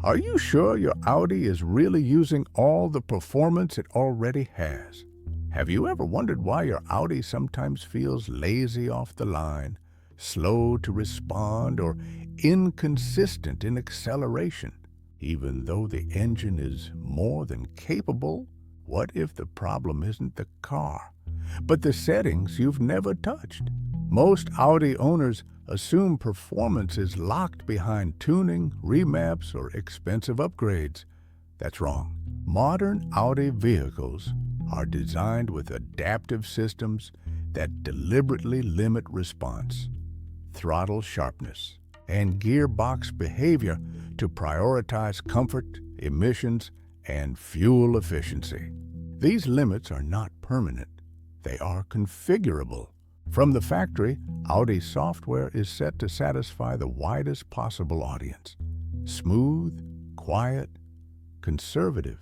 Are you sure your Audi is really using all the performance it already has? Have you ever wondered why your Audi sometimes feels lazy off the line, slow to respond, or inconsistent in acceleration? Even though the engine is more than capable, what if the problem isn't the car, but the settings you've never touched? Most Audi owners assume performance is locked behind tuning, remaps, or expensive upgrades. That's wrong. Modern Audi vehicles are designed with adaptive systems that deliberately limit response, throttle sharpness, and gearbox behavior to prioritize comfort, emissions, and fuel efficiency. These limits are not permanent. They are configurable. From the factory, Audi software is set to satisfy the widest possible audience. Smooth, quiet, conservative.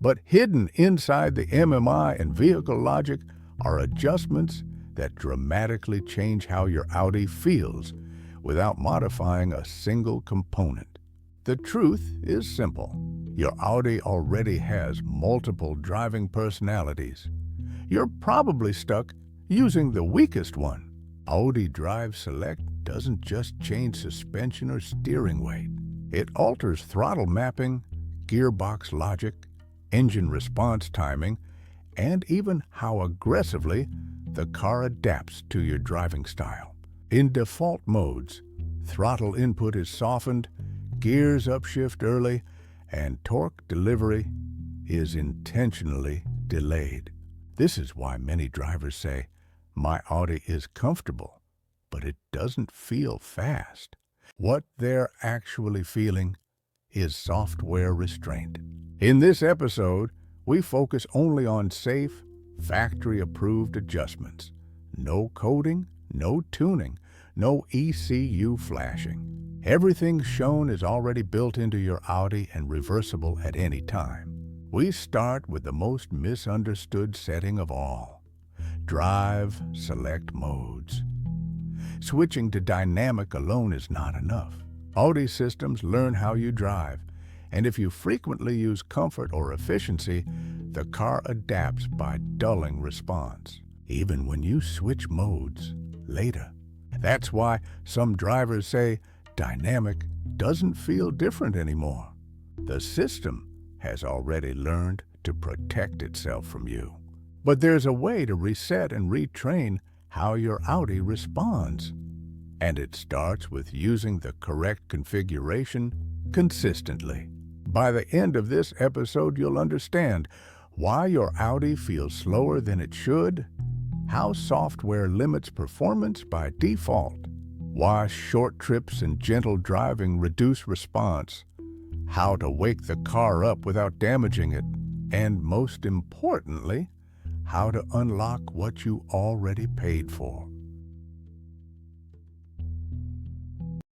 But hidden inside the MMI and vehicle logic are adjustments that dramatically change how your Audi feels without modifying a single component. The truth is simple. Your Audi already has multiple driving personalities. You're probably stuck using the weakest one. Audi Drive Select doesn't just change suspension or steering weight. It alters throttle mapping, gearbox logic, engine response timing, and even how aggressively the car adapts to your driving style. In default modes, throttle input is softened, gears upshift early, and torque delivery is intentionally delayed. This is why many drivers say, "My Audi is comfortable, but it doesn't feel fast." What they're actually feeling is software restraint. In this episode, we focus only on safe, factory-approved adjustments. No coding, no tuning, no ECU flashing. Everything shown is already built into your Audi and reversible at any time. We start with the most misunderstood setting of all: Drive Select modes. Switching to dynamic alone is not enough. Audi systems learn how you drive, and if you frequently use comfort or efficiency, the car adapts by dulling response, even when you switch modes later. That's why some drivers say dynamic doesn't feel different anymore. The system has already learned to protect itself from you. But there's a way to reset and retrain how your Audi responds. And it starts with using the correct configuration consistently. By the end of this episode, you'll understand why your Audi feels slower than it should, how software limits performance by default, why short trips and gentle driving reduce response, how to wake the car up without damaging it, and most importantly, how to unlock what you already paid for.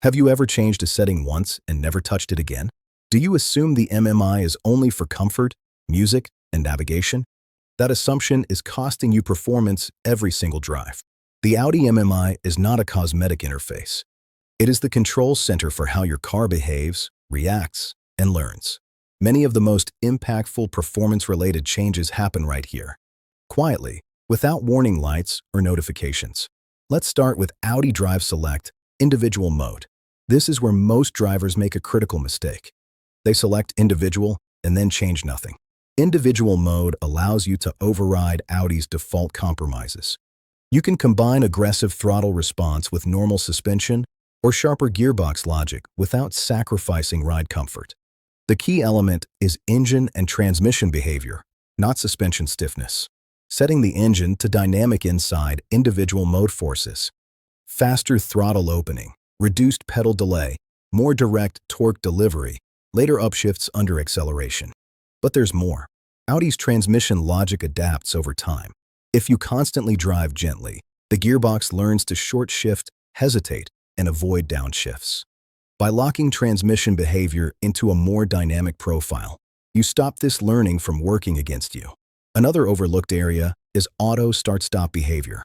Have you ever changed a setting once and never touched it again? Do you assume the MMI is only for comfort, music, and navigation? That assumption is costing you performance every single drive. The Audi MMI is not a cosmetic interface. It is the control center for how your car behaves, reacts, and learns. Many of the most impactful performance-related changes happen right here, quietly, without warning lights or notifications. Let's start with Audi Drive Select, Individual Mode. This is where most drivers make a critical mistake. They select individual and then change nothing. Individual mode allows you to override Audi's default compromises. You can combine aggressive throttle response with normal suspension or sharper gearbox logic without sacrificing ride comfort. The key element is engine and transmission behavior, not suspension stiffness. Setting the engine to dynamic inside individual mode forces faster throttle opening, reduced pedal delay, more direct torque delivery, later upshifts under acceleration. But there's more. Audi's transmission logic adapts over time. If you constantly drive gently, the gearbox learns to short shift, hesitate, and avoid downshifts. By locking transmission behavior into a more dynamic profile, you stop this learning from working against you. Another overlooked area is auto start-stop behavior.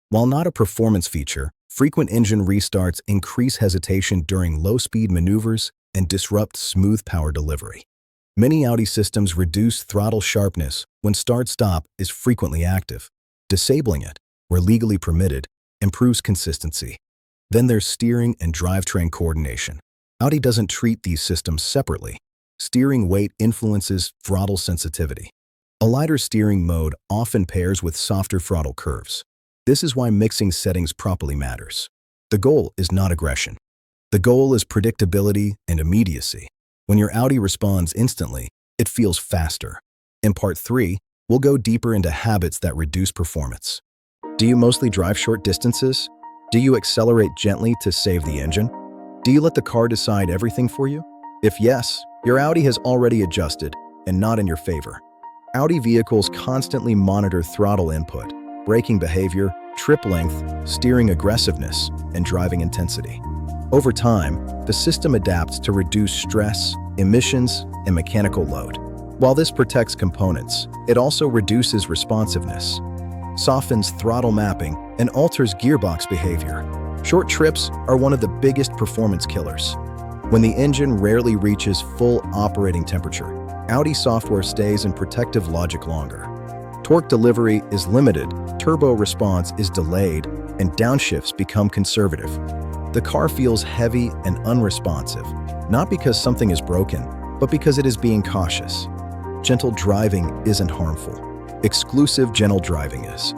While not a performance feature, frequent engine restarts increase hesitation during low-speed maneuvers and disrupt smooth power delivery. Many Audi systems reduce throttle sharpness when start-stop is frequently active. Disabling it, where legally permitted, improves consistency. Then there's steering and drivetrain coordination. Audi doesn't treat these systems separately. Steering weight influences throttle sensitivity. A lighter steering mode often pairs with softer throttle curves. This is why mixing settings properly matters. The goal is not aggression. The goal is predictability and immediacy. When your Audi responds instantly, it feels faster. In Part 3, we'll go deeper into habits that reduce performance. Do you mostly drive short distances? Do you accelerate gently to save the engine? Do you let the car decide everything for you? If yes, your Audi has already adjusted and not in your favor. Audi vehicles constantly monitor throttle input, braking behavior, trip length, steering aggressiveness, and driving intensity. Over time, the system adapts to reduce stress, emissions, and mechanical load. While this protects components, it also reduces responsiveness, softens throttle mapping, and alters gearbox behavior. Short trips are one of the biggest performance killers. When the engine rarely reaches full operating temperature, Audi software stays in protective logic longer. Torque delivery is limited, turbo response is delayed, and downshifts become conservative. The car feels heavy and unresponsive, not because something is broken, but because it is being cautious. Gentle driving isn't harmful. Exclusive gentle driving is.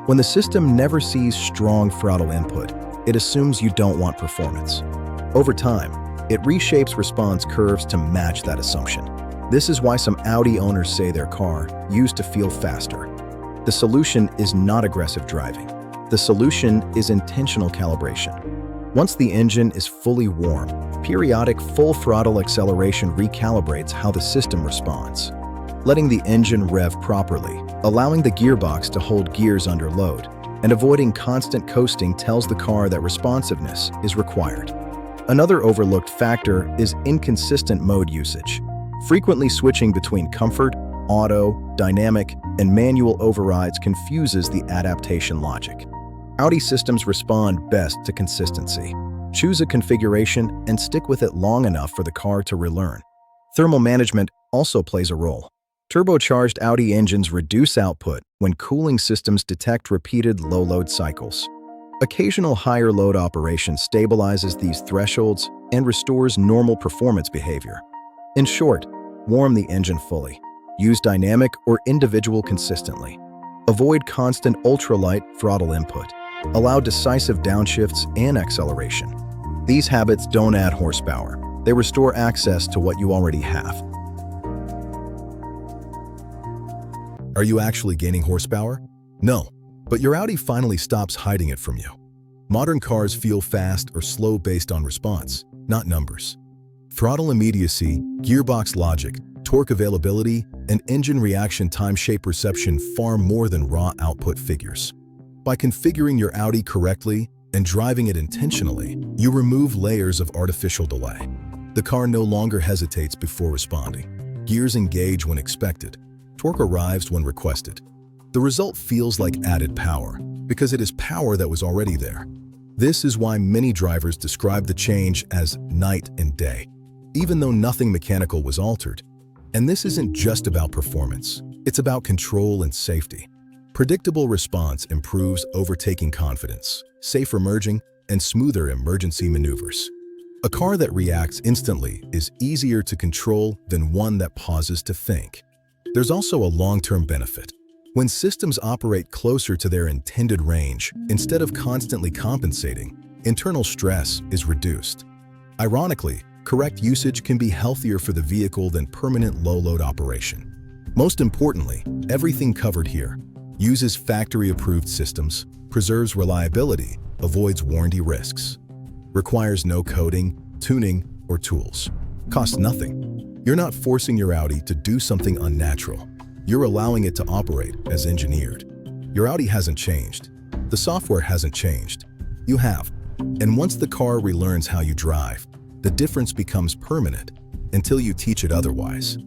When the system never sees strong throttle input, it assumes you don't want performance. Over time, it reshapes response curves to match that assumption. This is why some Audi owners say their car used to feel faster. The solution is not aggressive driving. The solution is intentional calibration. Once the engine is fully warm, periodic full throttle acceleration recalibrates how the system responds. Letting the engine rev properly, allowing the gearbox to hold gears under load, and avoiding constant coasting tells the car that responsiveness is required. Another overlooked factor is inconsistent mode usage. Frequently switching between comfort, auto, dynamic, and manual overrides confuses the adaptation logic. Audi systems respond best to consistency. Choose a configuration and stick with it long enough for the car to relearn. Thermal management also plays a role. Turbocharged Audi engines reduce output when cooling systems detect repeated low-load cycles. Occasional higher load operation stabilizes these thresholds and restores normal performance behavior. In short, warm the engine fully. Use dynamic or individual consistently. Avoid constant ultralight throttle input. Allow decisive downshifts and acceleration. These habits don't add horsepower. They restore access to what you already have. Are you actually gaining horsepower? No, but your Audi finally stops hiding it from you. Modern cars feel fast or slow based on response, not numbers. Throttle immediacy, gearbox logic, torque availability, and engine reaction time shape perception far more than raw output figures. By configuring your Audi correctly and driving it intentionally, you remove layers of artificial delay. The car no longer hesitates before responding. Gears engage when expected. Torque arrives when requested. The result feels like added power, because it is power that was already there. This is why many drivers describe the change as night and day, even though nothing mechanical was altered. And this isn't just about performance, it's about control and safety. Predictable response improves overtaking confidence, safer merging, and smoother emergency maneuvers. A car that reacts instantly is easier to control than one that pauses to think. There's also a long-term benefit. When systems operate closer to their intended range, instead of constantly compensating, internal stress is reduced. Ironically, correct usage can be healthier for the vehicle than permanent low-load operation. Most importantly, everything covered here uses factory-approved systems, preserves reliability, avoids warranty risks, requires no coding, tuning, or tools, costs nothing. You're not forcing your Audi to do something unnatural. You're allowing it to operate as engineered. Your Audi hasn't changed. The software hasn't changed. You have. And once the car relearns how you drive, the difference becomes permanent until you teach it otherwise.